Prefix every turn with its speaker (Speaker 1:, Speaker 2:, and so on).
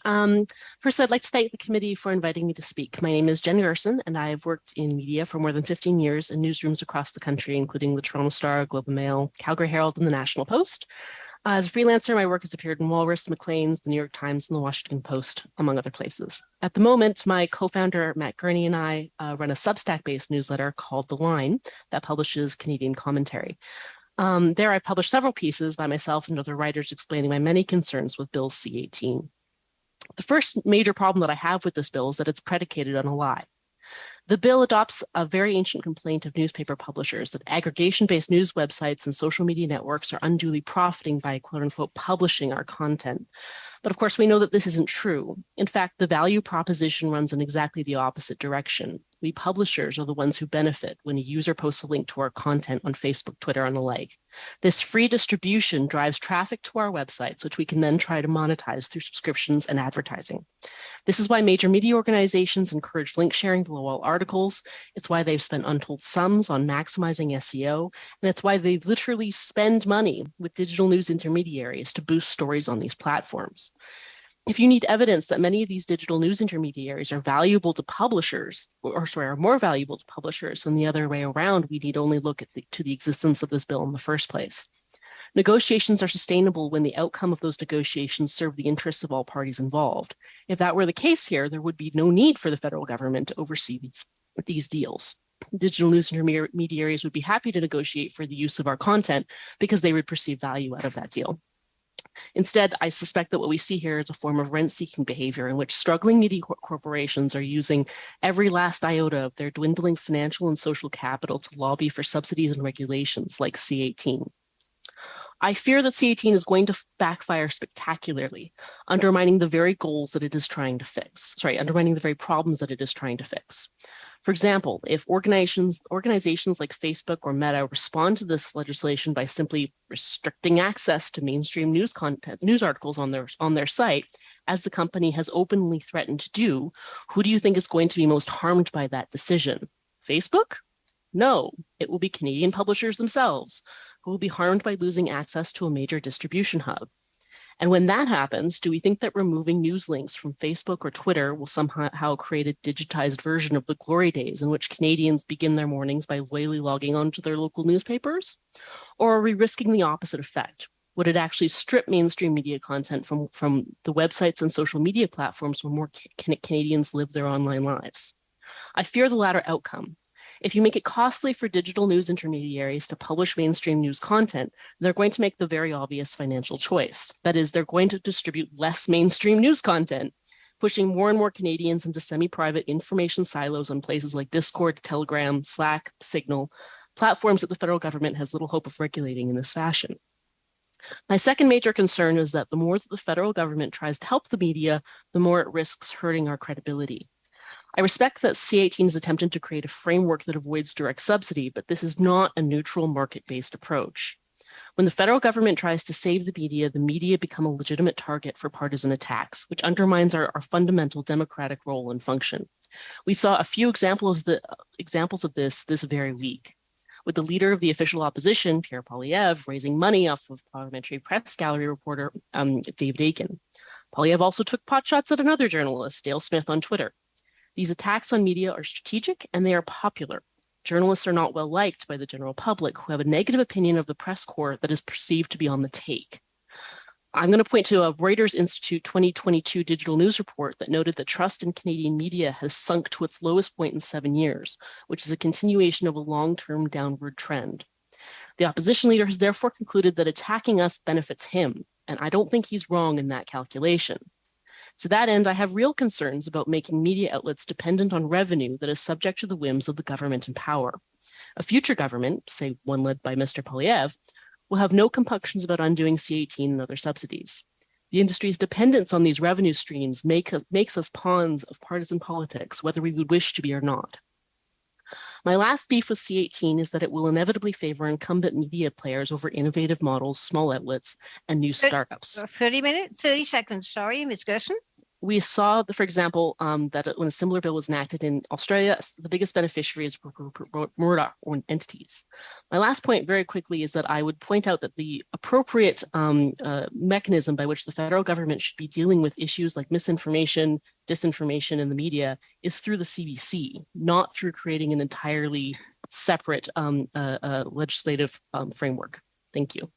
Speaker 1: First, I'd like to thank the committee for inviting me to speak. My name is Jen Gerson, and I've worked in media for more than 15 years in newsrooms across the country, including the Toronto Star, Globe and Mail, Calgary Herald, and the National Post. As a freelancer, my work has appeared in Walrus, Maclean's, the New York Times, and the Washington Post, among other places. At the moment, my co-founder, Matt Gurney, and I run a Substack-based newsletter called The Line that publishes Canadian commentary. There, I published several pieces by myself and other writers explaining my many concerns with Bill C-18. The first major problem that I have with this bill is that it's predicated on a lie. The bill adopts a very ancient complaint of newspaper publishers that aggregation-based news websites and social media networks are unduly profiting by quote-unquote publishing our content. But of course, we know that this isn't true. In fact, the value proposition runs in exactly the opposite direction. We publishers are the ones who benefit when a user posts a link to our content on Facebook, Twitter, and the like. This free distribution drives traffic to our websites, which we can then try to monetize through subscriptions and advertising. This is why major media organizations encourage link sharing below all articles. It's why they've spent untold sums on maximizing SEO, and it's why they literally spend money with digital news intermediaries to boost stories on these platforms. If you need evidence that many of these digital news intermediaries are valuable to publishers, are more valuable to publishers than the other way around, we need only look at to the existence of this bill in the first place. Negotiations are sustainable when the outcome of those negotiations serve the interests of all parties involved. If that were the case here, there would be no need for the federal government to oversee these deals. Digital news intermediaries would be happy to negotiate for the use of our content because they would perceive value out of that deal. Instead, I suspect that what we see here is a form of rent-seeking behavior in which struggling media corporations are using every last iota of their dwindling financial and social capital to lobby for subsidies and regulations like C-18. I fear that C-18 is going to backfire spectacularly, undermining the very goals that it is trying to fix, undermining the very problems that it is trying to fix. For example, if organizations like Facebook or Meta respond to this legislation by simply restricting access to mainstream news articles on their site, as the company has openly threatened to do, who do you think is going to be most harmed by that decision? Facebook? No, it will be Canadian publishers themselves, who will be harmed by losing access to a major distribution hub. And when that happens, do we think that removing news links from Facebook or Twitter will somehow create a digitized version of the glory days in which Canadians begin their mornings by loyally logging onto their local newspapers? Or are we risking the opposite effect? Would it actually strip mainstream media content from the websites and social media platforms where more Canadians live their online lives? I fear the latter outcome. If you make it costly for digital news intermediaries to publish mainstream news content, they're going to make the very obvious financial choice. That is, they're going to distribute less mainstream news content, pushing more and more Canadians into semi-private information silos on places like Discord, Telegram, Slack, Signal, platforms that the federal government has little hope of regulating in this fashion. My second major concern is that the more that the federal government tries to help the media, the more it risks hurting our credibility. I respect that C-18 is attempting to create a framework that avoids direct subsidy, but this is not a neutral market-based approach. When the federal government tries to save the media become a legitimate target for partisan attacks, which undermines our fundamental democratic role and function. We saw a few examples of this very week, with the leader of the official opposition, Pierre Poilievre, raising money off of parliamentary press gallery reporter David Akin. Poilievre also took potshots at another journalist, Dale Smith, on Twitter. These attacks on media are strategic and they are popular. Journalists are not well liked by the general public who have a negative opinion of the press corps that is perceived to be on the take. I'm going to point to a Reuters Institute 2022 digital news report that noted that trust in Canadian media has sunk to its lowest point in 7 years, which is a continuation of a long-term downward trend. The opposition leader has therefore concluded that attacking us benefits him, and I don't think he's wrong in that calculation. To that end, I have real concerns about making media outlets dependent on revenue that is subject to the whims of the government in power. A future government, say one led by Mr. Poilievre, will have no compunctions about undoing C-18 and other subsidies. The industry's dependence on these revenue streams makes us pawns of partisan politics, whether we would wish to be or not. My last beef with C-18 is that it will inevitably favor incumbent media players over innovative models, small outlets, and new startups.
Speaker 2: 30 seconds, sorry, Ms. Gerson.
Speaker 1: We saw, for example, that when a similar bill was enacted in Australia, the biggest beneficiaries were Murdoch entities. My last point very quickly is that I would point out that the appropriate mechanism by which the federal government should be dealing with issues like misinformation, disinformation in the media is through the CBC, not through creating an entirely separate legislative framework. Thank you.